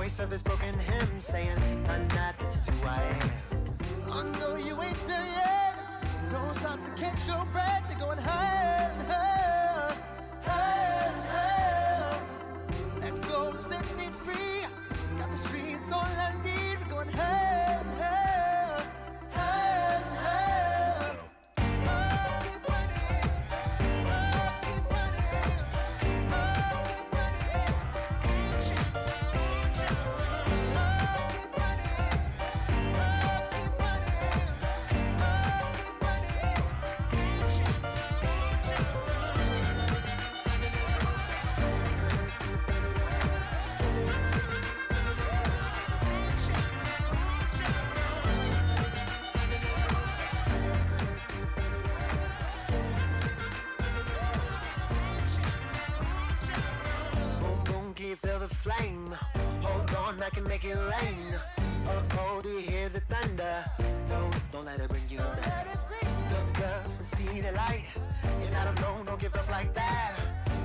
voice of his broken hymn saying, nah, this is who I am. I know you ain't there yet. Don't stop to catch your breath. You're going higher and higher, higher and higher. Let go, set me free. Got the streets all I need. We're going higher and higher, higher and higher. Oh, keep running. Oh, keep running. Oh, keep running. Keep feel the flame. Hold on, I can make it rain. Oh, do you hear the thunder? Don't let it bring you down. Good girl, see the light. You're not alone, don't give up like that.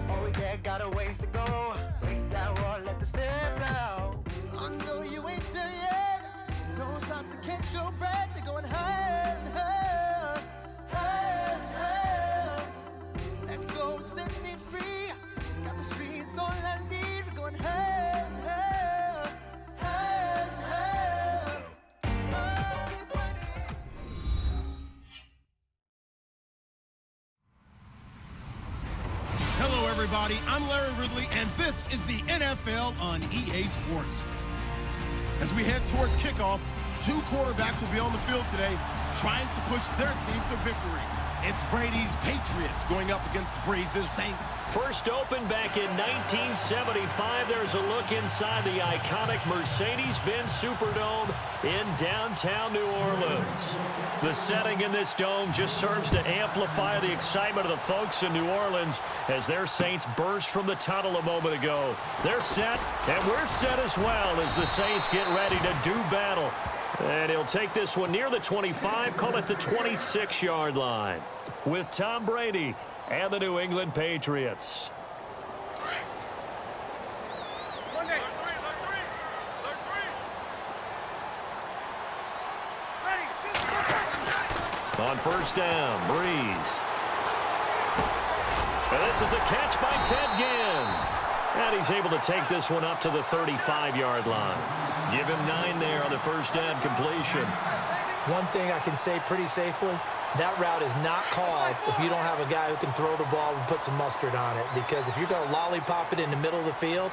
Oh yeah, got a ways to go. Break that wall, let the spirit flow. I know you ain't there yet. Don't stop to catch your breath. You're going higher and higher, higher and higher. Let go, set me free. Got the streets all I need. Going higher and higher, higher and higher. Oh, keep running. Hello, everybody. I'm Larry Ridley, and this is the NFL on EA Sports. As we head towards kickoff, two quarterbacks will be on the field today trying to push their team to victory. It's Brady's Patriots going up against Brees' Saints. First opened back in 1975. There's a look inside the iconic Mercedes-Benz Superdome in downtown New Orleans. The setting in this dome just serves to amplify the excitement of the folks in New Orleans as their Saints burst from the tunnel a moment ago. They're set, and we're set as well as the Saints get ready to do battle. And he'll take this one near the 25, call it the 26-yard line, with Tom Brady and the New England Patriots. On first down, Brees. And this is a catch by Ted Ginn. And he's able to take this one up to the 35-yard line. Give him 9 there on the first down completion. One thing I can say pretty safely, that route is not called if you don't have a guy who can throw the ball and put some mustard on it. Because if you're going to lollipop it in the middle of the field,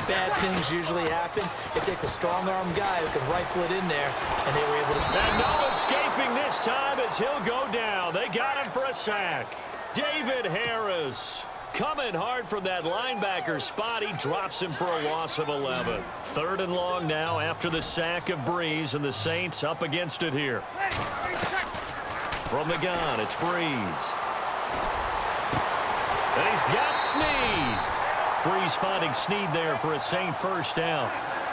bad things usually happen. It takes a strong-arm guy who can rifle it in there, and they were able to... And no escaping this time as he'll go down. They got him for a sack. David Harris coming hard from that linebacker spot. He drops him for a loss of 11. 3rd and long now after the sack of Brees, and the Saints up against it here. From the gun, it's Brees. And he's got Snead. Brees finding Snead there for a Saint first down.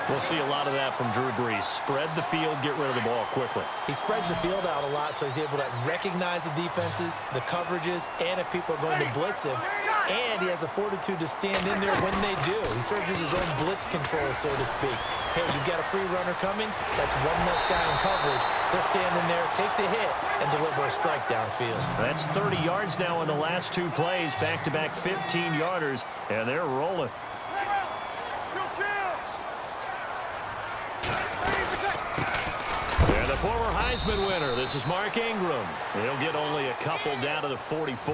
We'll see a lot of that from Drew Brees. Spread the field, get rid of the ball quickly. He spreads the field out a lot, so he's able to recognize the defenses, the coverages, and if people are going to blitz him. And he has the fortitude to stand in there when they do. He serves as his own blitz control, so to speak. Hey, you've got a free runner coming. That's one less guy in coverage. He'll stand in there, take the hit, and deliver a strike downfield. That's 30 yards now in the last 2 plays. Back-to-back 15-yarders, and they're rolling. And the former Heisman winner, this is Mark Ingram. He'll get only a couple down to the 44.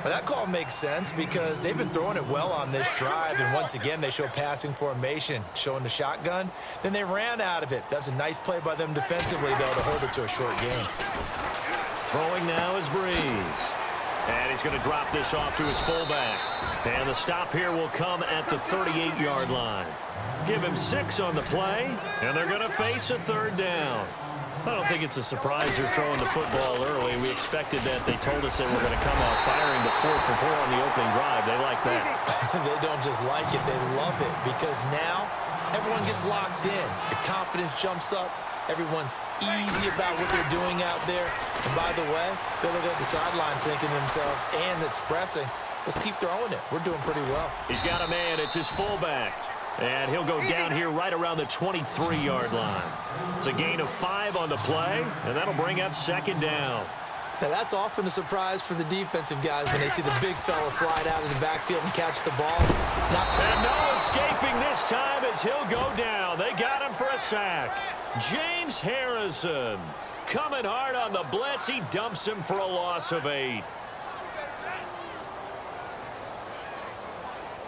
Well, that call makes sense because they've been throwing it well on this drive, and once again they show passing formation, showing the shotgun. Then they ran out of it. That's a nice play by them defensively, though, to hold it to a short game. Throwing now is Brees. And he's going to drop this off to his fullback. And the stop here will come at the 38-yard line. Give him 6 on the play, and they're going to face a 3rd down. I don't think it's a surprise they're throwing the football early. We expected that. They told us they were going to come out firing the 4 for 4 on the opening drive. They like that. They don't just like it, they love it, because now everyone gets locked in. The confidence jumps up. Everyone's easy about what they're doing out there. And by the way, they look at the sideline thinking to themselves and expressing, let's keep throwing it. We're doing pretty well. He's got a man. It's his fullback. And he'll go down here right around the 23-yard line. It's a gain of 5 on the play, and that'll bring up second down. Now, that's often a surprise for the defensive guys when they see the big fella slide out of the backfield and catch the ball. And no escaping this time as he'll go down. They got him for a sack. James Harrison coming hard on the blitz. He dumps him for a loss of 8.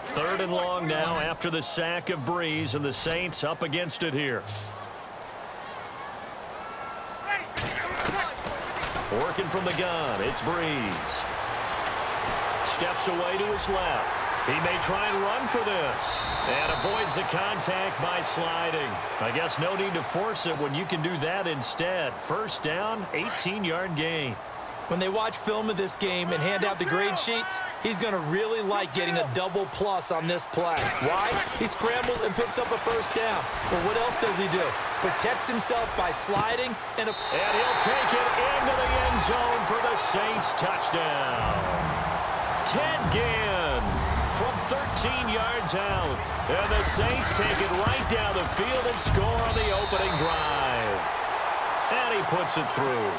3rd and long now after the sack of Breeze, and the Saints up against it here. Working from the gun, it's Breeze. Steps away to his left. He may try and run for this. And avoids the contact by sliding. I guess no need to force it when you can do that instead. First down, 18-yard gain. When they watch film of this game and hand out the grade sheets, he's going to really like getting a double plus on this play. Why? He scrambles and picks up a first down. But what else does he do? Protects himself by sliding. And he'll take it into the end zone for the Saints touchdown. Ted Ginn from 13 yards out. And the Saints take it right down the field and score on the opening drive. And he puts it through.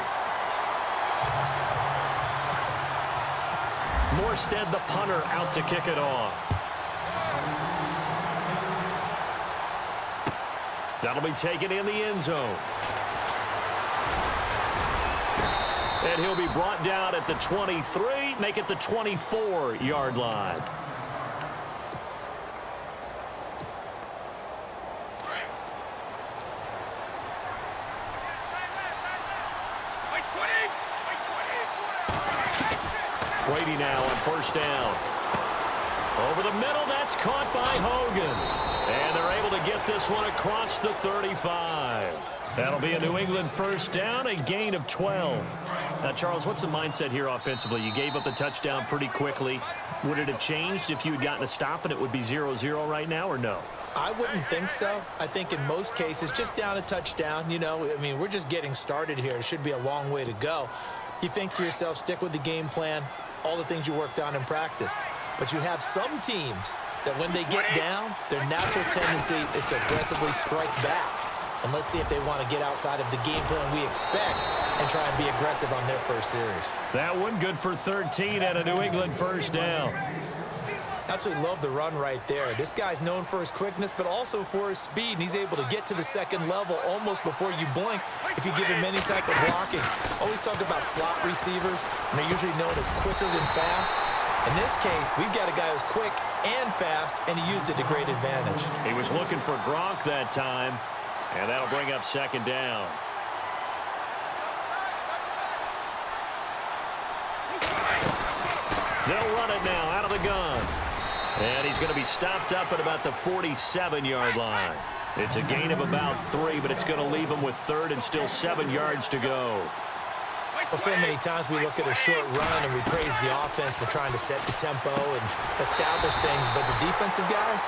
Morstead, the punter, out to kick it off. That'll be taken in the end zone. And he'll be brought down at the 23, make it the 24-yard line. Brady now on first down. Over the middle, that's caught by Hogan. And they're able to get this one across the 35. That'll be a New England first down, a gain of 12. Now, Charles, what's the mindset here offensively? You gave up the touchdown pretty quickly. Would it have changed if you had gotten a stop and it would be 0-0 right now, or no? I wouldn't think so. I think in most cases, just down a touchdown, you know, I mean, we're just getting started here. It should be a long way to go. You think to yourself, stick with the game plan, all the things you worked on in practice. But you have some teams that when they get down, their natural tendency is to aggressively strike back. And let's see if they want to get outside of the game plan we expect and try and be aggressive on their first series. That one good for 13 and a New England first down. Absolutely love the run right there. This guy's known for his quickness, but also for his speed, and he's able to get to the second level almost before you blink if you give him any type of blocking. Always talk about slot receivers, and they're usually known as quicker than fast. In this case, we've got a guy who's quick and fast, and he used it to great advantage. He was looking for Gronk that time, and that'll bring up second down. They'll run it now out of the gun. And he's going to be stopped up at about the 47-yard line. It's a gain of about 3, but it's going to leave him with third and still 7 yards to go. Well, so many times we look at a short run and we praise the offense for trying to set the tempo and establish things, but the defensive guys,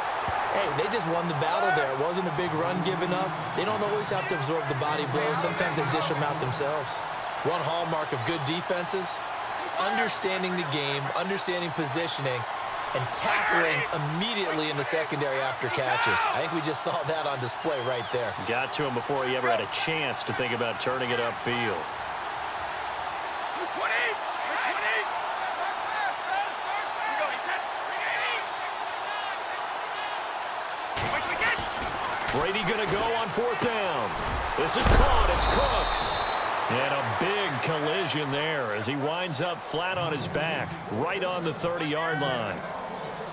hey, they just won the battle there. It wasn't a big run given up. They don't always have to absorb the body blows. Sometimes they dish them out themselves. One hallmark of good defenses is understanding the game, understanding positioning, and tackling immediately in the secondary after catches. I think we just saw that on display right there. Got to him before he ever had a chance to think about turning it upfield. Brady going to go on fourth down. This is caught. It's Cooks. And a big collision there as he winds up flat on his back, right on the 30-yard line.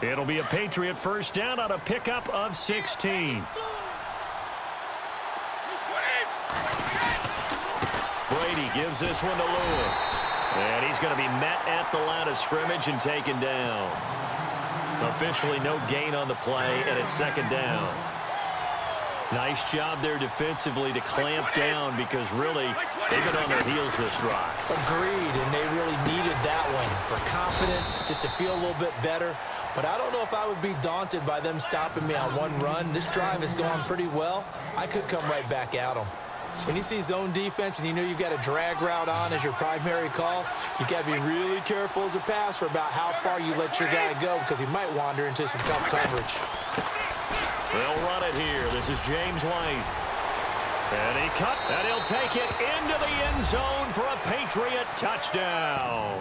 It'll be a Patriot first down on a pickup of 16. Brady gives this one to Lewis. And he's going to be met at the line of scrimmage and taken down. Officially no gain on the play, and it's second down. Nice job there defensively to clamp down because really they've been on their heels this drive. Agreed, and they really needed that one for confidence, just to feel a little bit better. But I don't know if I would be daunted by them stopping me on one run. This drive has gone pretty well. I could come right back at them. When you see zone defense and you know you've got a drag route on as your primary call, you got to be really careful as a passer about how far you let your guy go because he might wander into some tough coverage. They'll run it here. This is James White. And he cut, and he'll take it into the end zone for a Patriot touchdown.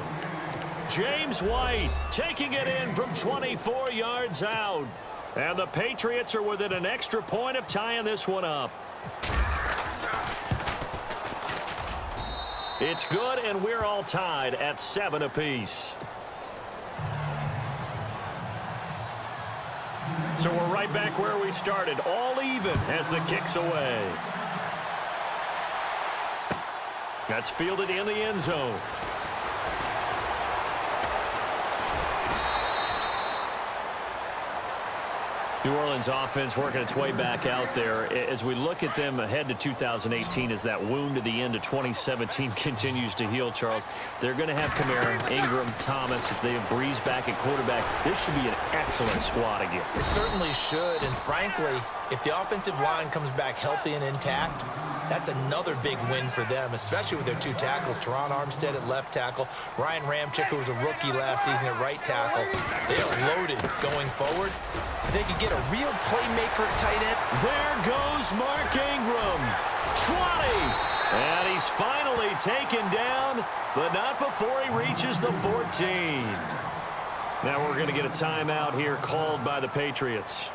James White taking it in from 24 yards out. And the Patriots are within an extra point of tying this one up. It's good, and we're all tied at 7 apiece. So we're right back where we started, all even as the kick's away. That's fielded in the end zone. New Orleans offense working its way back out there. As we look at them ahead to 2018, as that wound at the end of 2017 continues to heal, Charles, they're going to have Kamara, Ingram, Thomas. If they have Breeze back at quarterback, this should be an excellent squad again. It certainly should, and frankly, if the offensive line comes back healthy and intact, that's another big win for them, especially with their two tackles, Teron Armstead at left tackle, Ryan Ramczyk, who was a rookie last season at right tackle. They are loaded going forward. If they could get a real playmaker at tight end. There goes Mark Ingram. 20. And he's finally taken down, but not before he reaches the 14. Now we're going to get a timeout here called by the Patriots.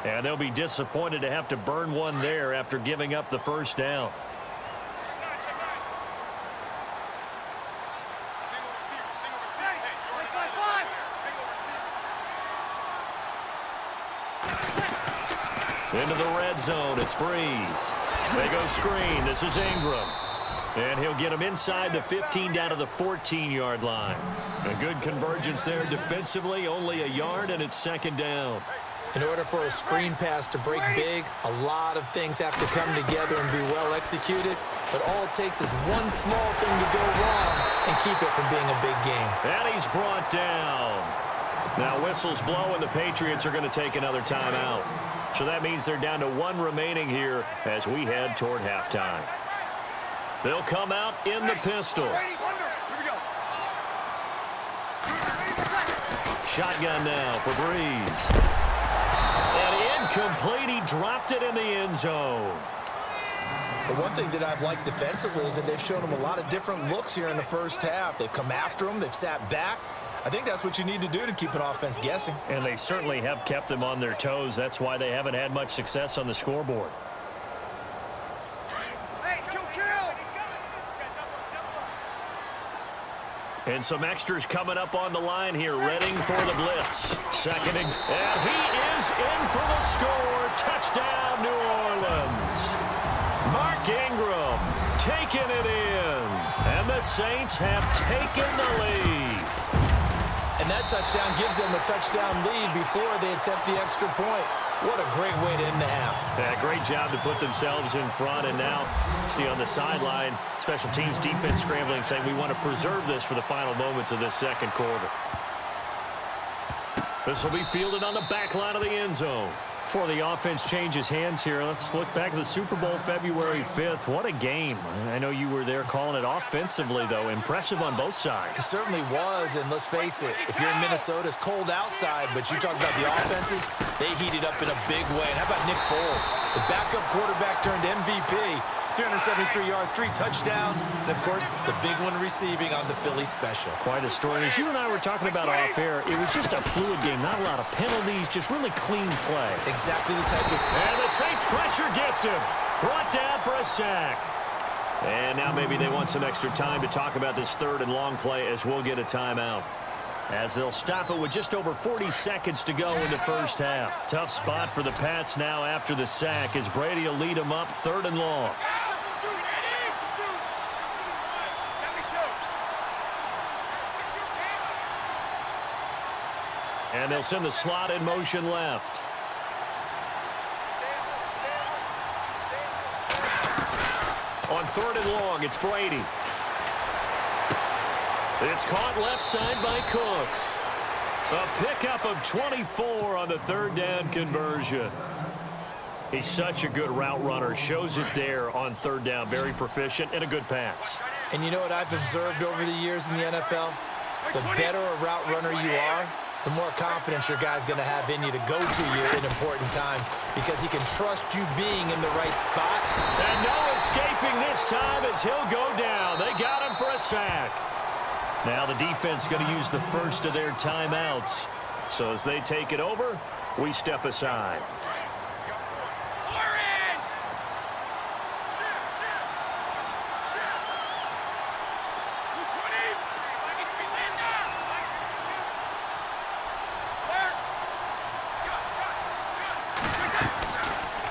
And they'll be disappointed to have to burn one there after giving up the first down. Into the red zone, it's Breeze. They go screen, this is Ingram. And he'll get him inside the 15 down to the 14-yard line. A good convergence there defensively, only a yard, and it's second down. In order for a screen pass to break big, a lot of things have to come together and be well executed. But all it takes is one small thing to go wrong and keep it from being a big game. And he's brought down. Now whistles blow, and the Patriots are going to take another timeout. So that means they're down to one remaining here as we head toward halftime. They'll come out in the pistol. Shotgun now for Breeze. And incomplete. He dropped it in the end zone. The one thing that I've liked defensively is that they've shown him a lot of different looks here in the first half. They've come after him. They've sat back. I think that's what you need to do to keep an offense guessing. And they certainly have kept them on their toes. That's why they haven't had much success on the scoreboard. And some extras coming up on the line here, readying for the blitz. Seconding, and he is in for the score. Touchdown, New Orleans. Mark Ingram taking it in. And the Saints have taken the lead. And that touchdown gives them a touchdown lead before they attempt the extra point. What a great way to end the half. Yeah, great job to put themselves in front. And now, see on the sideline, special teams defense scrambling, saying we want to preserve this for the final moments of this second quarter. This will be fielded on the back line of the end zone. Before the offense changes hands here, let's look back at the Super Bowl February 5th. What a game. I know you were there calling it offensively, though. Impressive on both sides. It certainly was, and let's face it, if you're in Minnesota, it's cold outside, but you talk about the offenses, they heated up in a big way. And how about Nick Foles? The backup quarterback turned MVP. 373 yards, 3 touchdowns, and, of course, the big one receiving on the Philly special. Quite a story. As you and I were talking about off air, it was just a fluid game, not a lot of penalties, just really clean play. Exactly the type of... And the Saints pressure gets him. Brought down for a sack. And now maybe they want some extra time to talk about this third and long play as we'll get a timeout. As they'll stop it with just over 40 seconds to go in the first half. Tough spot for the Pats now after the sack as Brady will lead them up third and long. And they'll send the slot in motion left. On third and long, it's Brady. It's caught left side by Cooks. A pickup of 24 on the third down conversion. He's such a good route runner. Shows it there on third down. Very proficient and a good pass. And you know what I've observed over the years in the NFL? The better a route runner you are, the more confidence your guy's going to have in you to go to you in important times because he can trust you being in the right spot. And no escaping this time as he'll go down. They got him for a sack. Now the defense going to use the first of their timeouts. So as they take it over, we step aside.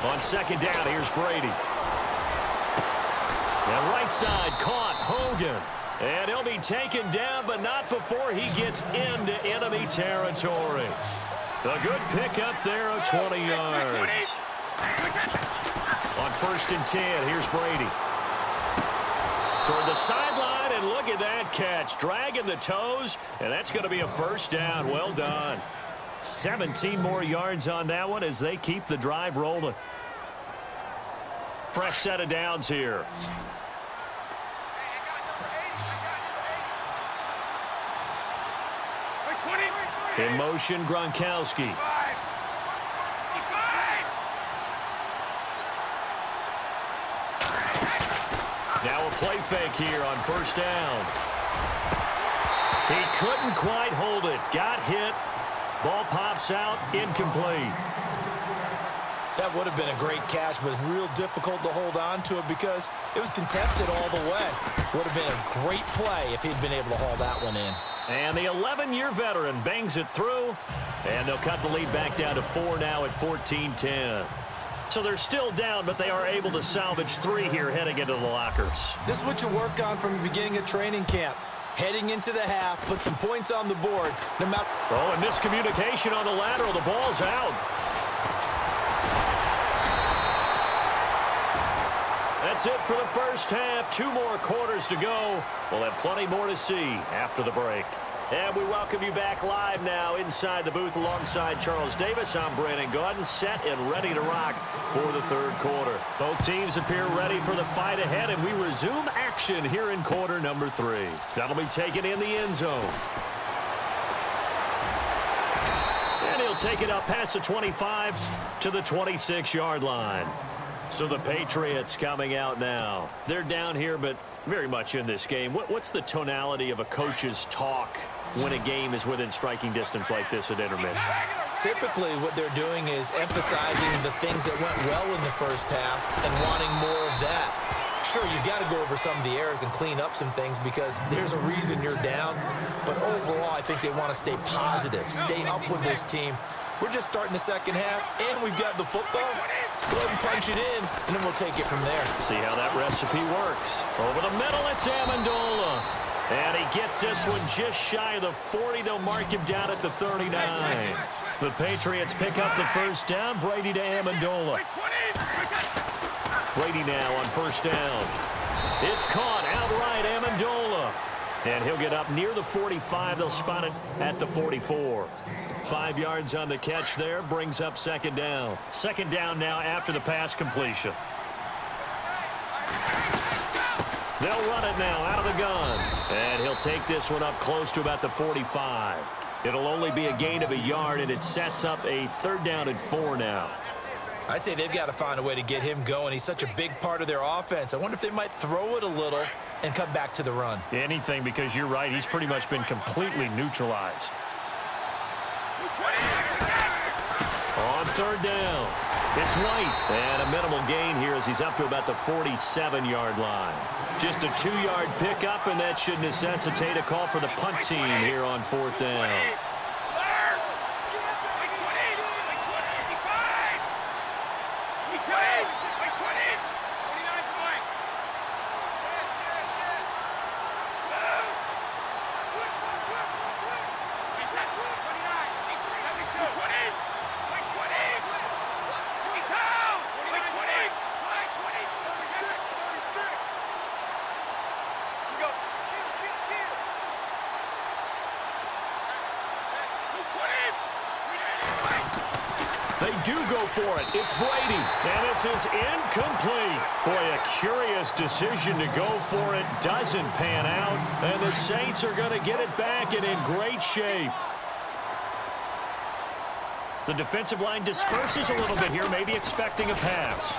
On second down, here's Brady. And right side caught Hogan. And he'll be taken down, but not before he gets into enemy territory. A good pickup there of 20 yards. On 1st and 10, here's Brady. Toward the sideline, and look at that catch. Dragging the toes, and that's going to be a first down. Well done. 17 more yards on that one as they keep the drive rolling. Fresh set of downs here. In motion, Gronkowski. Now a play fake here on 1st down. He couldn't quite hold it. Got hit. Ball pops out, incomplete. That would have been a great catch, but it's real difficult to hold on to it because it was contested all the way. Would have been a great play if he'd been able to haul that one in. And the 11-year veteran bangs it through, and they'll cut the lead back down to 4 now at 14-10. So they're still down, but they are able to salvage 3 here heading into the lockers. This is what you work on from the beginning of training camp. Heading into the half, put some points on the board. No matter. Oh, and miscommunication on the lateral. The ball's out. That's it for the first half. 2 more quarters to go. We'll have plenty more to see after the break. And we welcome you back live now inside the booth alongside Charles Davis. I'm Brandon Gaudin, set and ready to rock for the 3rd quarter. Both teams appear ready for the fight ahead, and we resume action here in quarter number 3. That'll be taken in the end zone. And he'll take it up past the 25 to the 26-yard line. So the Patriots coming out now. They're down here, but very much in this game. What's the tonality of a coach's talk when a game is within striking distance like this at intermission? Typically, what they're doing is emphasizing the things that went well in the first half and wanting more of that. Sure, you've got to go over some of the errors and clean up some things because there's a reason you're down. But overall, I think they want to stay positive, stay up with this team. We're just starting the second half, and we've got the football. Let's go ahead and punch it in, and then we'll take it from there. See how that recipe works. Over the middle, it's Amendola. And he gets this one just shy of the 40. They'll mark him down at the 39. The Patriots pick up the first down. Brady to Amendola. Brady now on 1st down. It's caught outright, Amendola. And he'll get up near the 45. They'll spot it at the 44. 5 yards on the catch there. Brings up 2nd down. 2nd down now after the pass completion. They'll run it now out of the gun. And he'll take this one up close to about the 45. It'll only be a gain of a yard, and it sets up a 3rd down and 4 now. I'd say they've got to find a way to get him going. He's such a big part of their offense. I wonder if they might throw it a little and come back to the run. Anything, because you're right. He's pretty much been completely neutralized. On 3rd down, it's White. And a minimal gain here as he's up to about the 47-yard line. Just a 2-yard pickup, and that should necessitate a call for the punt team here on 4th down. They do go for it. It's Brady. And this is incomplete. Boy, a curious decision to go for it. Doesn't pan out. And the Saints are going to get it back and in great shape. The defensive line disperses a little bit here, maybe expecting a pass.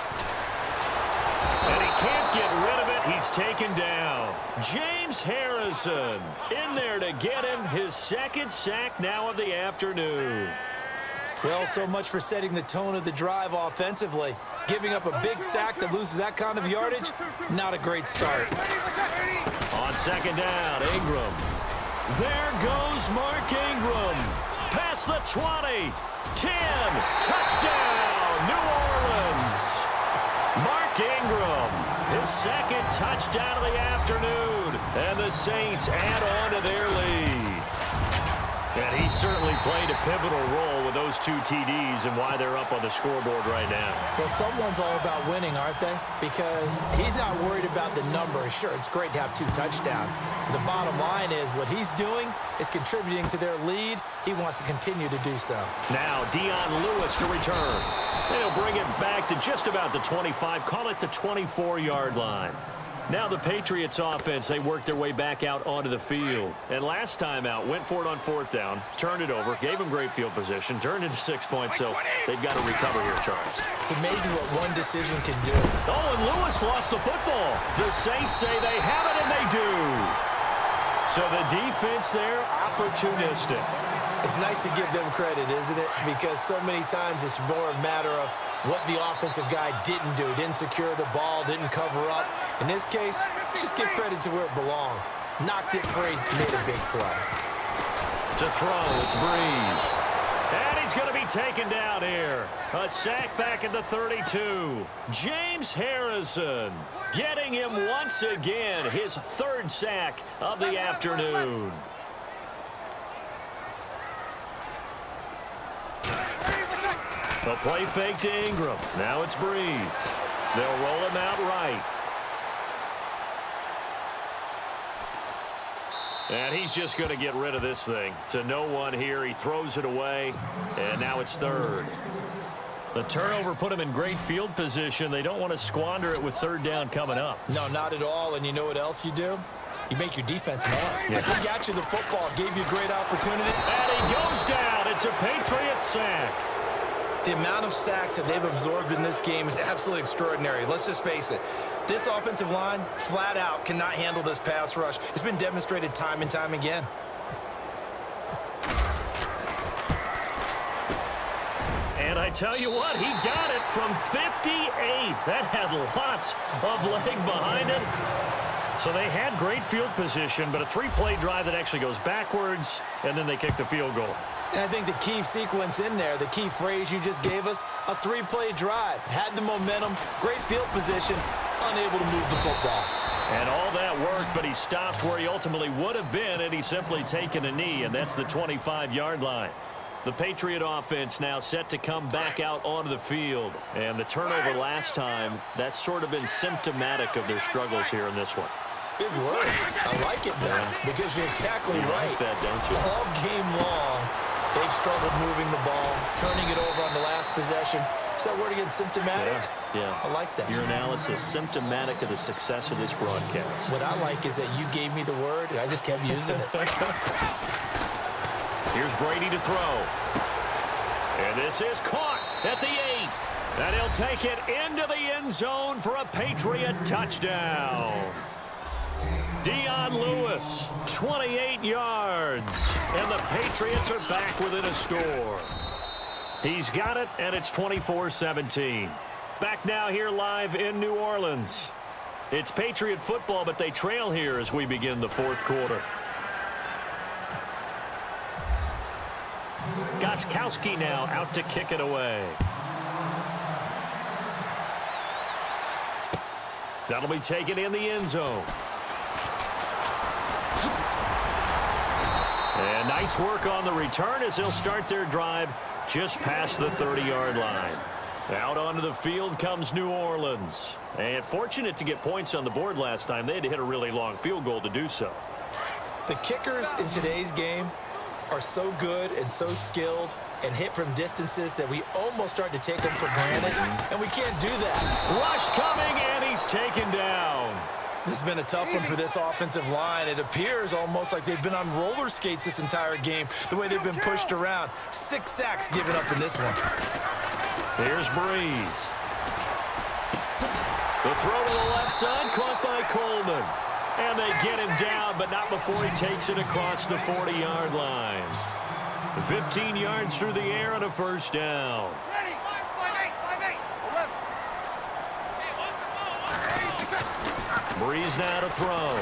And he can't get rid of it. He's taken down. James Harrison in there to get him his second sack now of the afternoon. Well, so much for setting the tone of the drive offensively. Giving up a big sack that loses that kind of yardage, not a great start. On second down, Ingram. There goes Mark Ingram. Past the 20. 10. Touchdown, New Orleans. Mark Ingram, his second touchdown of the afternoon. And the Saints add on to their lead. And he certainly played a pivotal role with those 2 TDs and why they're up on the scoreboard right now. Well, someone's all about winning, aren't they? Because he's not worried about the number. Sure, it's great to have 2 touchdowns. The bottom line is what he's doing is contributing to their lead. He wants to continue to do so. Now, Dion Lewis to return. And he'll bring it back to just about the 25, call it the 24-yard line. Now the Patriots offense, they worked their way back out onto the field. And last time out, went for it on 4th down, turned it over, gave them great field position, turned into 6 points, so they've got to recover here, Charles. It's amazing what one decision can do. Oh, and Lewis lost the football. The Saints say they have it, and they do. So the defense there, opportunistic. It's nice to give them credit, isn't it? Because so many times it's more a matter of what the offensive guy didn't do. Didn't secure the ball, didn't cover up. In this case, just give credit to where it belongs. Knocked it free, made a big play. To throw, it's Breeze. And he's going to be taken down here. A sack back at the 32. James Harrison getting him once again, his 3rd sack of the afternoon. A play fake to Ingram. Now it's Breeze. They'll roll him out right. And he's just going to get rid of this thing. To no one here. He throws it away. And now it's 3rd. The turnover put him in great field position. They don't want to squander it with 3rd down coming up. No, not at all. And you know what else you do? You make your defense mad. Yeah. He got you the football, gave you a great opportunity. And he goes down. It's a Patriots sack. The amount of sacks that they've absorbed in this game is absolutely extraordinary. Let's just face it. This offensive line, flat out, cannot handle this pass rush. It's been demonstrated time and time again. And I tell you what, he got it from 58. That had lots of leg behind it. So they had great field position, but a 3-play drive that actually goes backwards, and then they kick the field goal. And I think the key sequence in there, the key phrase you just gave us, a 3-play drive. Had the momentum, great field position, unable to move the football. And all that worked, but he stopped where he ultimately would have been, and he's simply taken a knee, and that's the 25-yard line. The Patriot offense now set to come back out onto the field. And the turnover last time, that's sort of been symptomatic of their struggles here in this one. Big word. I like it, though, because you're exactly right. Like that, don't you? All game long, they've struggled moving the ball, turning it over on the last possession. Is that word again, symptomatic? Yeah. I like that. Your analysis, symptomatic of the success of this broadcast. What I like is that you gave me the word, and I just kept using it. Here's Brady to throw. And this is caught at the 8. And he'll take it into the end zone for a Patriot touchdown. Dion Lewis, 28 yards. And the Patriots are back within a score. He's got it, and it's 24-17. Back now here live in New Orleans. It's Patriot football, but they trail here as we begin the 4th quarter. Gostkowski now out to kick it away. That'll be taken in the end zone. And nice work on the return as they'll start their drive just past the 30-yard line. Out onto the field comes New Orleans. And fortunate to get points on the board last time. They had to hit a really long field goal to do so. The kickers in today's game are so good and so skilled and hit from distances that we almost start to take them for granted, and we can't do that. Rush coming, and he's taken down. This has been a tough one for this offensive line. It appears almost like they've been on roller skates this entire game, the way they've been pushed around. 6 sacks given up in this one. Here's Breeze. The throw to the left side, caught by Coleman. And they get him down, but not before he takes it across the 40-yard line. 15 yards through the air and a first down. Breeze now to throw.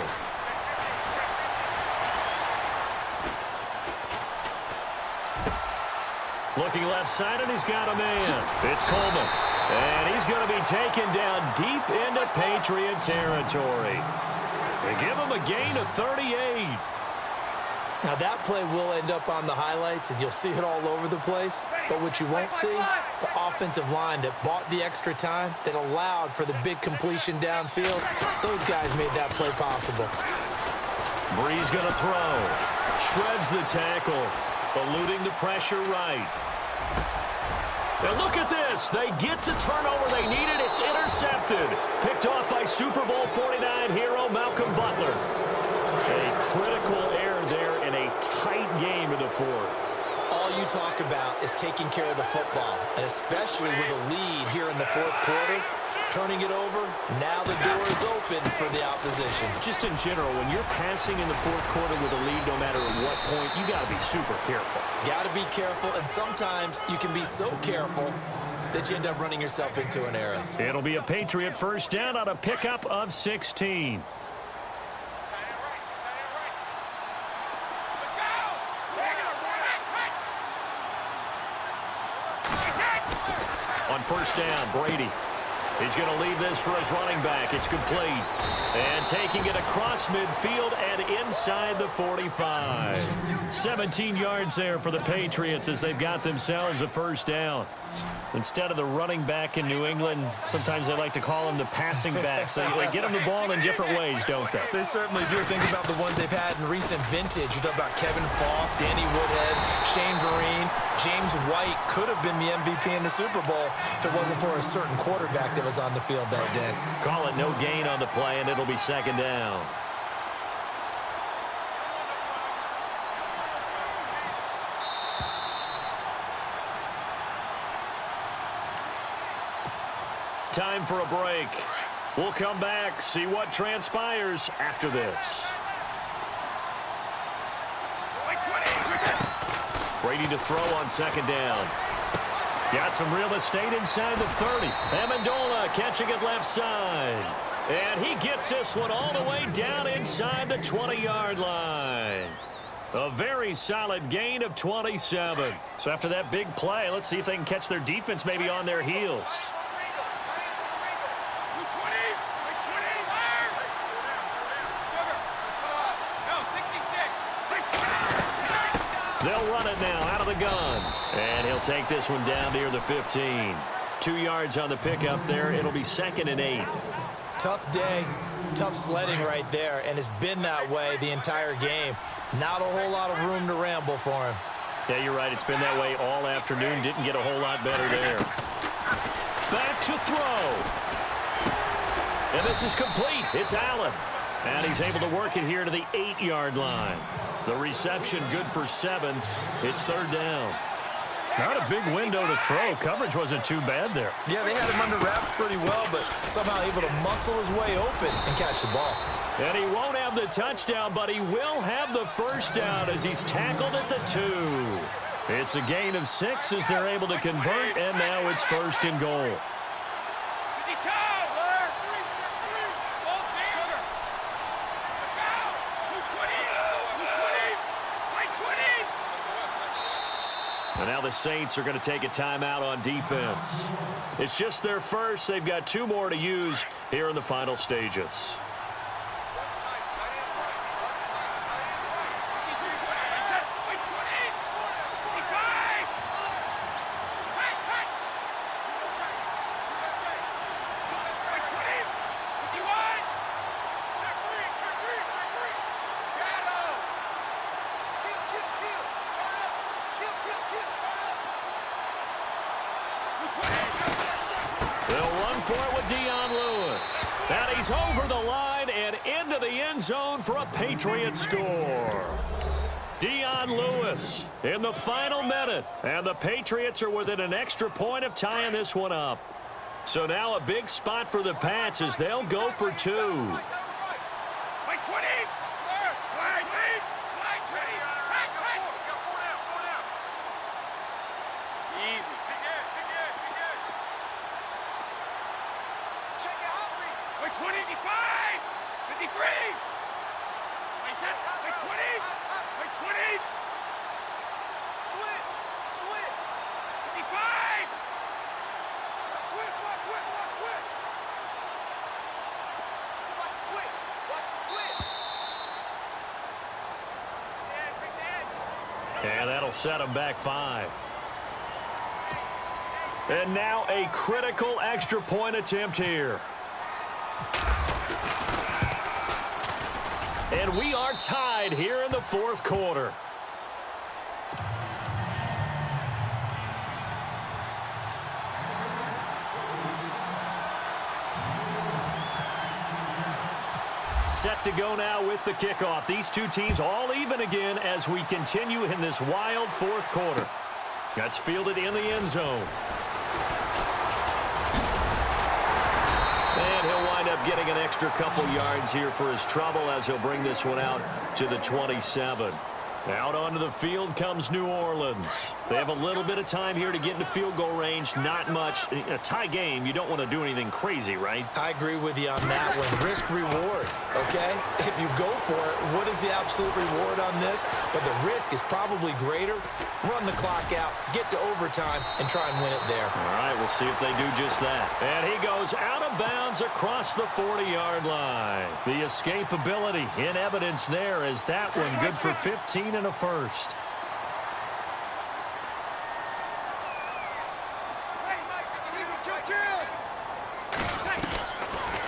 Looking left side, and he's got a man. It's Coleman. And he's going to be taken down deep into Patriot territory. They give him a gain of 38. Now, that play will end up on the highlights, and you'll see it all over the place. But what you won't see, the offensive line that bought the extra time, that allowed for the big completion downfield, those guys made that play possible. Breeze going to throw. Shreds the tackle, eluding the pressure right. And look at this. They get the turnover they needed. It's intercepted. Picked off by Super Bowl 49 hero Malcolm Butler. A critical error there in a tight game in the fourth. All you talk about is taking care of the football, and especially with a lead here in the fourth quarter, turning it over, now the door is open for the opposition. Just in general, when you're passing in the fourth quarter with a lead, no matter at what point, you got to be super careful. Got to be careful, and sometimes you can be so careful that you end up running yourself into an error. It'll be a Patriot first down on a pickup of 16. On first down, Brady. He's going to leave this for his running back. It's complete. And taking it across midfield and inside the 45. 17 yards there for the Patriots as they've got themselves a first down. Instead of the running back in New England, sometimes they like to call them the passing backs. They get them the ball in different ways, don't they? They certainly do. Think about the ones they've had in recent vintage. You talk about Kevin Falk, Danny Woodhead, Shane Vereen. James White could have been the MVP in the Super Bowl if it wasn't for a certain quarterback that was on the field that day. Call it no gain on the play, and it'll be second down. Time for a break. We'll come back, see what transpires after this. Brady to throw on second down. Got some real estate inside the 30. Amendola catching it left side. And he gets this one all the way down inside the 20-yard line. A very solid gain of 27. So after that big play, let's see if they can catch their defense maybe on their heels. They'll run it now out of the gun. And he'll take this one down near the 15. 2 yards on the pickup there. It'll be 2nd and 8. Tough day, tough sledding right there, and it's been that way the entire game. Not a whole lot of room to ramble for him. Yeah, you're right. It's been that way all afternoon. Didn't get a whole lot better there. Back to throw. And this is complete. It's Allen. And he's able to work it here to the 8-yard line. The reception good for 7. It's 3rd down. Not a big window to throw. Coverage wasn't too bad there. Yeah, they had him under wraps pretty well, but somehow able to muscle his way open and catch the ball. And he won't have the touchdown, but he will have the first down as he's tackled at the 2. It's a gain of 6 as they're able to convert, and now it's 1st and goal. And now the Saints are going to take a timeout on defense. It's just their first. They've got 2 more to use here in the final stages. They'll run for it with Dion Lewis. And he's over the line and into the end zone for a Patriot score. Dion Lewis in the final minute, and the Patriots are within an extra point of tying this one up. So now a big spot for the Pats as they'll go for 2. And that'll set them back 5. And now a critical extra point attempt here. And we are tied here in the 4th quarter. Set to go now with the kickoff. These two teams all even again as we continue in this wild 4th quarter. That's fielded in the end zone. And he'll wind up getting an extra couple yards here for his trouble as he'll bring this one out to the 27. Out onto the field comes New Orleans. They have a little bit of time here to get into field goal range. Not much. A tie game, you don't want to do anything crazy, right? I agree with you on that one. Risk reward, okay? If you go for it, what is the absolute reward on this? But the risk is probably greater. Run the clock out, get to overtime, and try and win it there. All right, we'll see if they do just that. And he goes out of bounds across the 40-yard line. The escapability in evidence there as that one good for 15 and a first.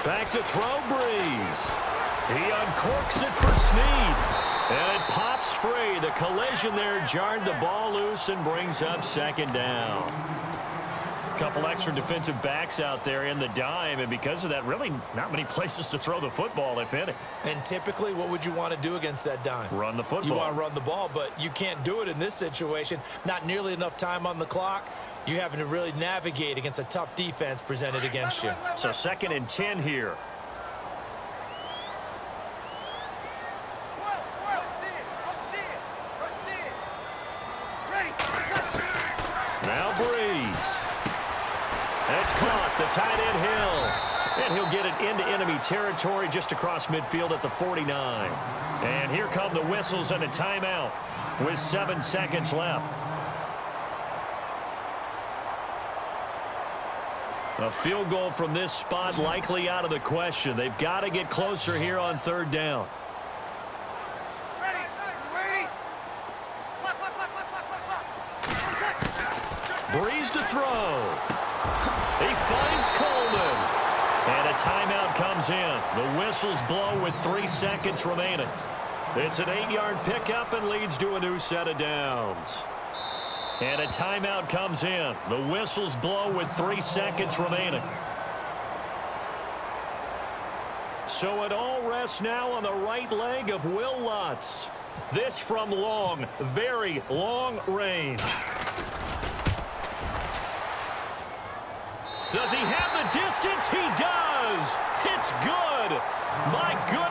Back to throw, Breeze. He uncorks it for Snead. And it pops free. The collision there jarred the ball loose and brings up 2nd down. Couple extra defensive backs out there in the dime, and because of that, really not many places to throw the football, if any. And typically, what would you want to do against that dime? Run the football. You want to run the ball, but you can't do it in this situation. Not nearly enough time on the clock. You having to really navigate against a tough defense presented against you. So 2nd and 10 here. Now Breeze. It's caught, the tight end Hill. And he'll get it into enemy territory just across midfield at the 49. And here come the whistles and a timeout with 7 seconds left. A field goal from this spot likely out of the question. They've got to get closer here on 3rd down. Breeze to throw. He finds Coleman. And a timeout comes in. The whistles blow with 3 seconds remaining. It's an 8-yard pickup and leads to a new set of downs. And a timeout comes in. The whistles blow with 3 seconds remaining. So it all rests now on the right leg of Will Lutz. This from long, very long range. Does he have the distance? He does. It's good. My goodness.